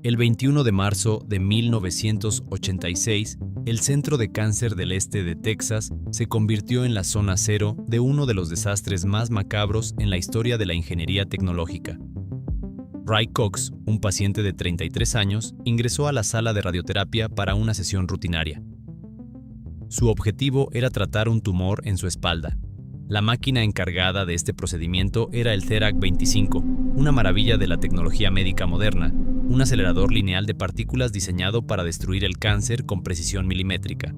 El 21 de marzo de 1986, el Centro de Cáncer del Este de Texas se convirtió en la zona cero de uno de los desastres más macabros en la historia de la ingeniería tecnológica. Ray Cox, un paciente de 33 años, ingresó a la sala de radioterapia para una sesión rutinaria. Su objetivo era tratar un tumor en su espalda. La máquina encargada de este procedimiento era el Therac 25, una maravilla de la tecnología médica moderna, un acelerador lineal de partículas diseñado para destruir el cáncer con precisión milimétrica.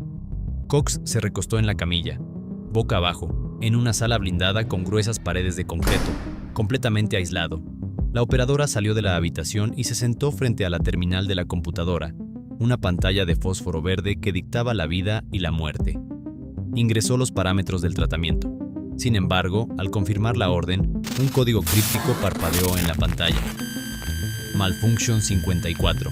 Cox se recostó en la camilla, boca abajo, en una sala blindada con gruesas paredes de concreto, completamente aislado. La operadora salió de la habitación y se sentó frente a la terminal de la computadora, una pantalla de fósforo verde que dictaba la vida y la muerte. Ingresó los parámetros del tratamiento. Sin embargo, al confirmar la orden, un código críptico parpadeó en la pantalla. Malfunction 54.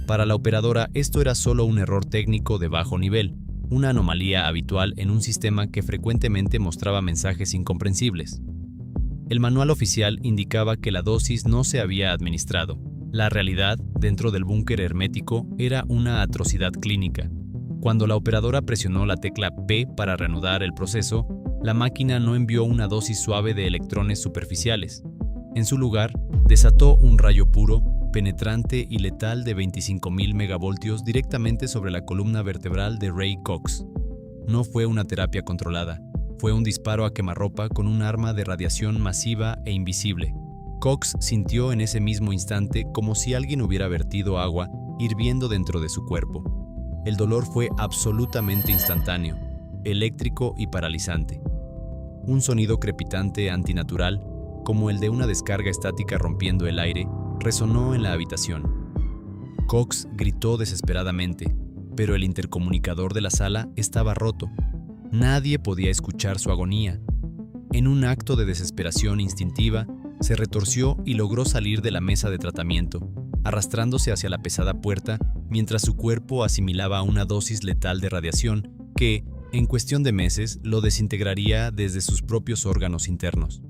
Para la operadora, esto era solo un error técnico de bajo nivel, una anomalía habitual en un sistema que frecuentemente mostraba mensajes incomprensibles. El manual oficial indicaba que la dosis no se había administrado. La realidad, dentro del búnker hermético, era una atrocidad clínica. Cuando la operadora presionó la tecla P para reanudar el proceso, la máquina no envió una dosis suave de electrones superficiales. En su lugar, desató un rayo puro, penetrante y letal de 25.000 megavoltios directamente sobre la columna vertebral de Ray Cox. No fue una terapia controlada, fue un disparo a quemarropa con un arma de radiación masiva e invisible. Cox sintió en ese mismo instante como si alguien hubiera vertido agua hirviendo dentro de su cuerpo. El dolor fue absolutamente instantáneo, eléctrico y paralizante. Un sonido crepitante antinatural, como el de una descarga estática rompiendo el aire, resonó en la habitación. Cox gritó desesperadamente, pero el intercomunicador de la sala estaba roto. Nadie podía escuchar su agonía. En un acto de desesperación instintiva, se retorció y logró salir de la mesa de tratamiento, arrastrándose hacia la pesada puerta mientras su cuerpo asimilaba una dosis letal de radiación que, en cuestión de meses, lo desintegraría desde sus propios órganos internos.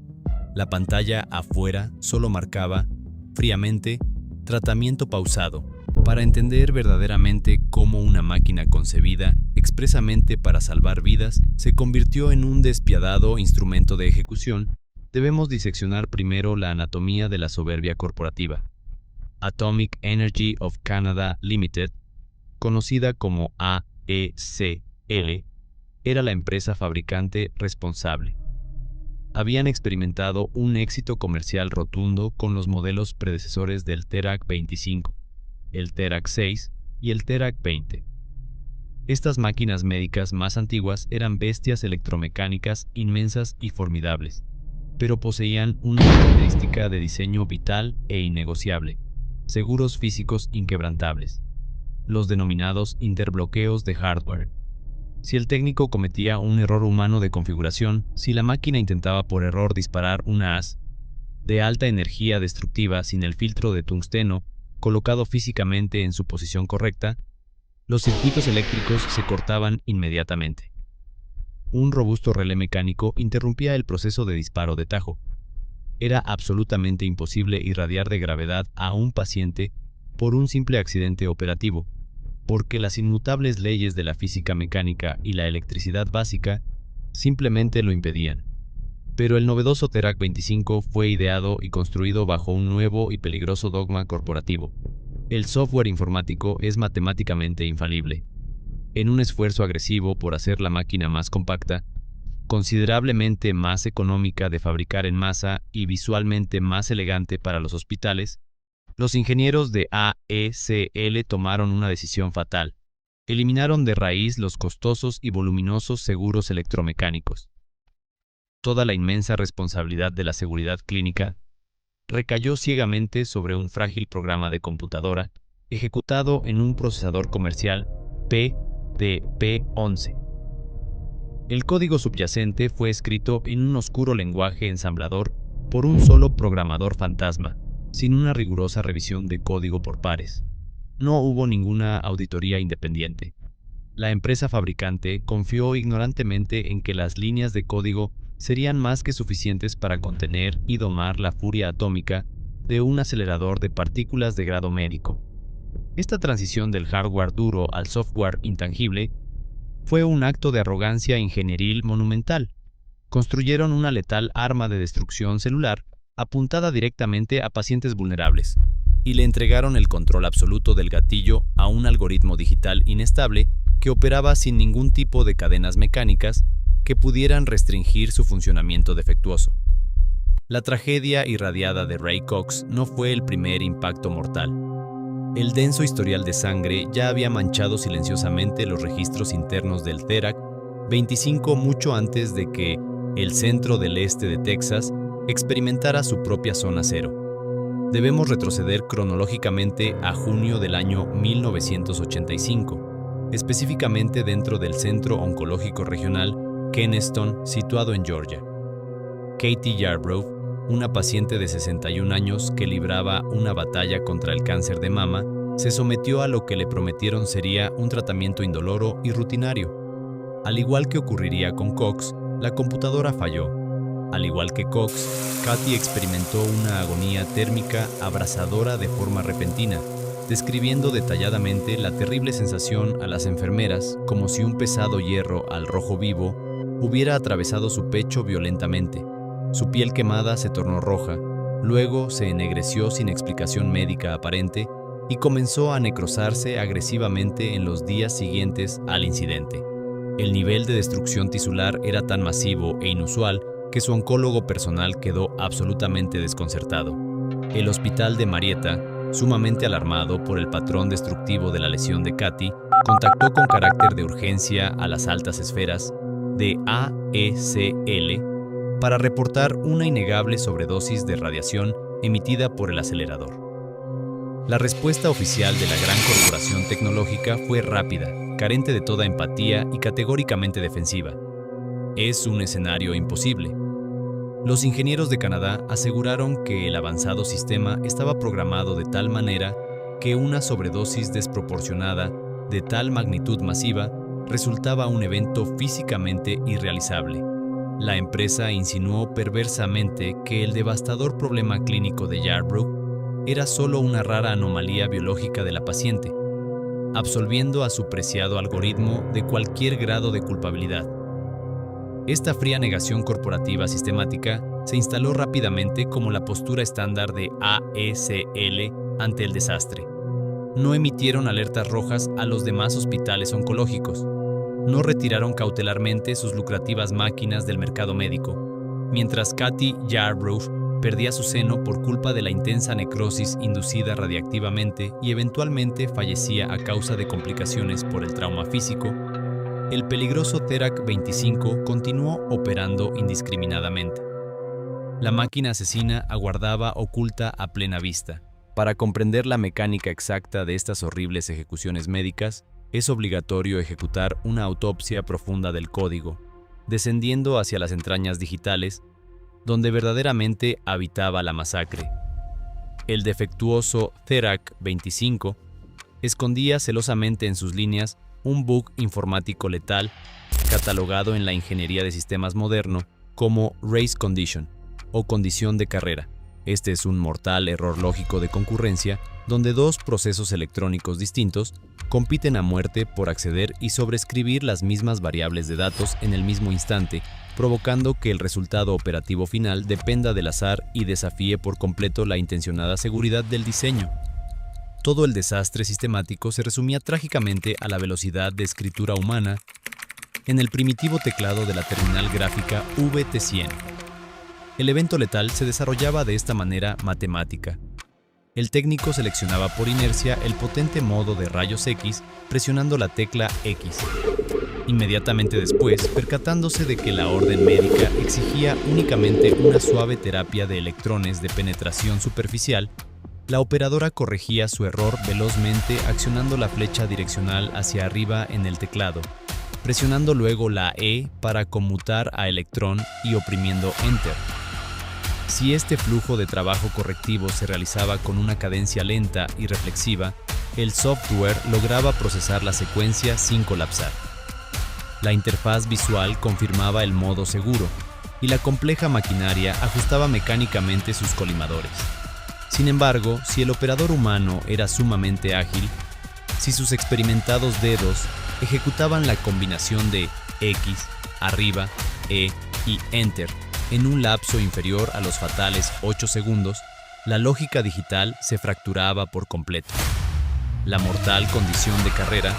La pantalla afuera solo marcaba, fríamente, tratamiento pausado, para entender verdaderamente cómo una máquina concebida expresamente para salvar vidas se convirtió en un despiadado instrumento de ejecución. Debemos diseccionar primero la anatomía de la soberbia corporativa. Atomic Energy of Canada Limited, conocida como AECL, era la empresa fabricante responsable. Habían experimentado un éxito comercial rotundo con los modelos predecesores del Therac 25, el Therac 6 y el Therac 20. Estas máquinas médicas más antiguas eran bestias electromecánicas inmensas y formidables, pero poseían una característica de diseño vital e innegociable: seguros físicos inquebrantables, los denominados interbloqueos de hardware. Si el técnico cometía un error humano de configuración, si la máquina intentaba por error disparar una haz de alta energía destructiva sin el filtro de tungsteno colocado físicamente en su posición correcta, los circuitos eléctricos se cortaban inmediatamente. Un robusto relé mecánico interrumpía el proceso de disparo de tajo. Era absolutamente imposible irradiar de gravedad a un paciente por un simple accidente operativo, porque las inmutables leyes de la física mecánica y la electricidad básica simplemente lo impedían. Pero el novedoso Therac 25 fue ideado y construido bajo un nuevo y peligroso dogma corporativo. El software informático es matemáticamente infalible. En un esfuerzo agresivo por hacer la máquina más compacta, considerablemente más económica de fabricar en masa y visualmente más elegante para los hospitales, los ingenieros de AECL tomaron una decisión fatal. Eliminaron de raíz los costosos y voluminosos seguros electromecánicos. Toda la inmensa responsabilidad de la seguridad clínica recayó ciegamente sobre un frágil programa de computadora ejecutado en un procesador comercial PDP-11. El código subyacente fue escrito en un oscuro lenguaje ensamblador por un solo programador fantasma, sin una rigurosa revisión de código por pares. No hubo ninguna auditoría independiente. La empresa fabricante confió ignorantemente en que las líneas de código serían más que suficientes para contener y domar la furia atómica de un acelerador de partículas de grado médico. Esta transición del hardware duro al software intangible fue un acto de arrogancia ingenieril monumental. Construyeron una letal arma de destrucción celular apuntada directamente a pacientes vulnerables, y le entregaron el control absoluto del gatillo a un algoritmo digital inestable que operaba sin ningún tipo de cadenas mecánicas que pudieran restringir su funcionamiento defectuoso. La tragedia irradiada de Ray Cox no fue el primer impacto mortal. El denso historial de sangre ya había manchado silenciosamente los registros internos del Therac-25 mucho antes de que el centro del este de Texas experimentara su propia zona cero. Debemos retroceder cronológicamente a junio del año 1985, específicamente dentro del Centro Oncológico Regional Keneston, situado en Georgia. Katie Yarbrough, una paciente de 61 años que libraba una batalla contra el cáncer de mama, se sometió a lo que le prometieron sería un tratamiento indoloro y rutinario. Al igual que ocurriría con Cox, la computadora falló. Al igual que Cox, Katie experimentó una agonía térmica abrasadora de forma repentina, describiendo detalladamente la terrible sensación a las enfermeras como si un pesado hierro al rojo vivo hubiera atravesado su pecho violentamente. Su piel quemada se tornó roja, luego se ennegreció sin explicación médica aparente y comenzó a necrosarse agresivamente en los días siguientes al incidente. El nivel de destrucción tisular era tan masivo e inusual que su oncólogo personal quedó absolutamente desconcertado. El hospital de Marietta, sumamente alarmado por el patrón destructivo de la lesión de Katie, contactó con carácter de urgencia a las altas esferas de AECL para reportar una innegable sobredosis de radiación emitida por el acelerador. La respuesta oficial de la gran corporación tecnológica fue rápida, carente de toda empatía y categóricamente defensiva. Es un escenario imposible. Los ingenieros de Canadá aseguraron que el avanzado sistema estaba programado de tal manera que una sobredosis desproporcionada de tal magnitud masiva resultaba un evento físicamente irrealizable. La empresa insinuó perversamente que el devastador problema clínico de Yarbrough era solo una rara anomalía biológica de la paciente, absolviendo a su preciado algoritmo de cualquier grado de culpabilidad. Esta fría negación corporativa sistemática se instaló rápidamente como la postura estándar de AECL ante el desastre. No emitieron alertas rojas a los demás hospitales oncológicos. No retiraron cautelarmente sus lucrativas máquinas del mercado médico, mientras Katie Yarbrough perdía su seno por culpa de la intensa necrosis inducida radiactivamente y eventualmente fallecía a causa de complicaciones por el trauma físico. El peligroso Therac-25 continuó operando indiscriminadamente. La máquina asesina aguardaba oculta a plena vista. Para comprender la mecánica exacta de estas horribles ejecuciones médicas, es obligatorio ejecutar una autopsia profunda del código, descendiendo hacia las entrañas digitales, donde verdaderamente habitaba la masacre. El defectuoso Therac-25 escondía celosamente en sus líneas un bug informático letal catalogado en la ingeniería de sistemas moderno como race condition o condición de carrera. Este es un mortal error lógico de concurrencia donde dos procesos electrónicos distintos compiten a muerte por acceder y sobreescribir las mismas variables de datos en el mismo instante, provocando que el resultado operativo final dependa del azar y desafíe por completo la intencionada seguridad del diseño. Todo el desastre sistemático se resumía trágicamente a la velocidad de escritura humana en el primitivo teclado de la terminal gráfica VT100. El evento letal se desarrollaba de esta manera matemática. El técnico seleccionaba por inercia el potente modo de rayos X presionando la tecla X. Inmediatamente después, percatándose de que la orden médica exigía únicamente una suave terapia de electrones de penetración superficial, la operadora corregía su error velozmente accionando la flecha direccional hacia arriba en el teclado, presionando luego la E para conmutar a electrón y oprimiendo Enter. Si este flujo de trabajo correctivo se realizaba con una cadencia lenta y reflexiva, el software lograba procesar la secuencia sin colapsar. La interfaz visual confirmaba el modo seguro, y la compleja maquinaria ajustaba mecánicamente sus colimadores. Sin embargo, si el operador humano era sumamente ágil, si sus experimentados dedos ejecutaban la combinación de X, arriba, E y Enter en un lapso inferior a los fatales 8 segundos, la lógica digital se fracturaba por completo. La mortal condición de carrera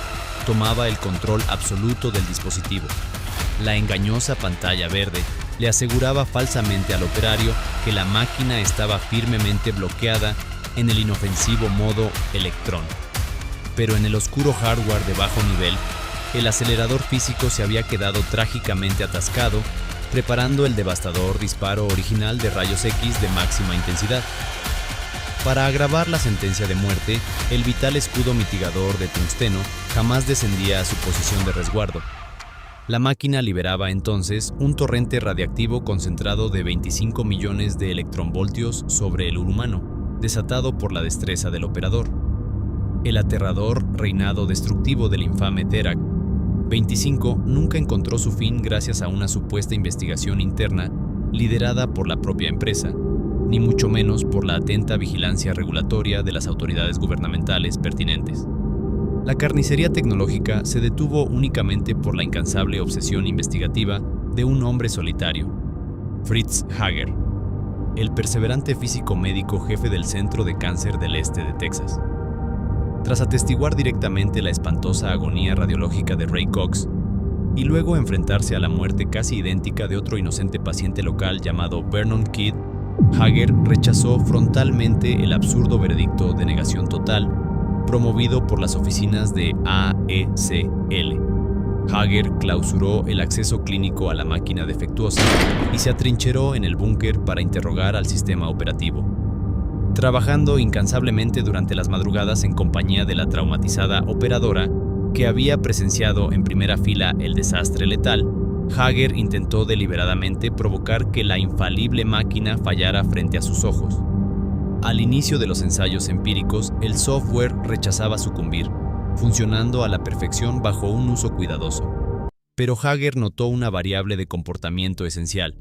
tomaba el control absoluto del dispositivo. La engañosa pantalla verde le aseguraba falsamente al operario que la máquina estaba firmemente bloqueada en el inofensivo modo Electrón. Pero en el oscuro hardware de bajo nivel, el acelerador físico se había quedado trágicamente atascado, preparando el devastador disparo original de rayos X de máxima intensidad. Para agravar la sentencia de muerte, el vital escudo mitigador de tungsteno jamás descendía a su posición de resguardo. La máquina liberaba entonces un torrente radiactivo concentrado de 25 millones de electronvoltios sobre el humano, desatado por la destreza del operador. El aterrador reinado destructivo del infame Dirac 25 nunca encontró su fin gracias a una supuesta investigación interna liderada por la propia empresa, ni mucho menos por la atenta vigilancia regulatoria de las autoridades gubernamentales pertinentes. La carnicería tecnológica se detuvo únicamente por la incansable obsesión investigativa de un hombre solitario, Fritz Hager, el perseverante físico médico jefe del Centro de Cáncer del Este de Texas. Tras atestiguar directamente la espantosa agonía radiológica de Ray Cox y luego enfrentarse a la muerte casi idéntica de otro inocente paciente local llamado Vernon Kidd, Hager rechazó frontalmente el absurdo veredicto de negación total promovido por las oficinas de AECL. Hager clausuró el acceso clínico a la máquina defectuosa y se atrincheró en el búnker para interrogar al sistema operativo. Trabajando incansablemente durante las madrugadas en compañía de la traumatizada operadora, que había presenciado en primera fila el desastre letal, Hager intentó deliberadamente provocar que la infalible máquina fallara frente a sus ojos. Al inicio de los ensayos empíricos, el software rechazaba sucumbir, funcionando a la perfección bajo un uso cuidadoso. Pero Hager notó una variable de comportamiento esencial.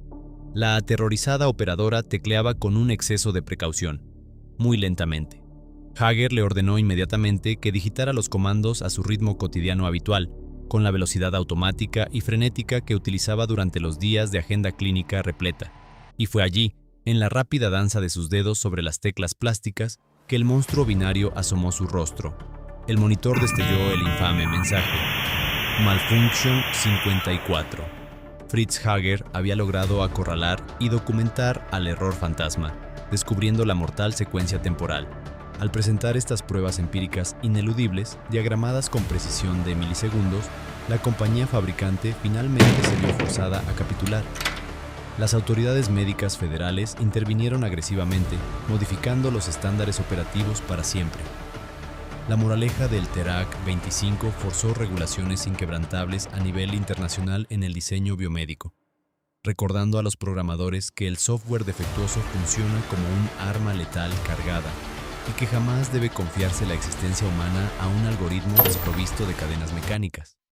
La aterrorizada operadora tecleaba con un exceso de precaución, muy lentamente. Hager le ordenó inmediatamente que digitara los comandos a su ritmo cotidiano habitual, con la velocidad automática y frenética que utilizaba durante los días de agenda clínica repleta. Y fue allí, en la rápida danza de sus dedos sobre las teclas plásticas, que el monstruo binario asomó su rostro. El monitor destelló el infame mensaje: Malfunction 54. Fritz Hager había logrado acorralar y documentar al error fantasma, descubriendo la mortal secuencia temporal. Al presentar estas pruebas empíricas ineludibles, diagramadas con precisión de milisegundos, la compañía fabricante finalmente se vio forzada a capitular. Las autoridades médicas federales intervinieron agresivamente, modificando los estándares operativos para siempre. La moraleja del Dirac 25 forzó regulaciones inquebrantables a nivel internacional en el diseño biomédico, recordando a los programadores que el software defectuoso funciona como un arma letal cargada y que jamás debe confiarse la existencia humana a un algoritmo desprovisto de cadenas mecánicas.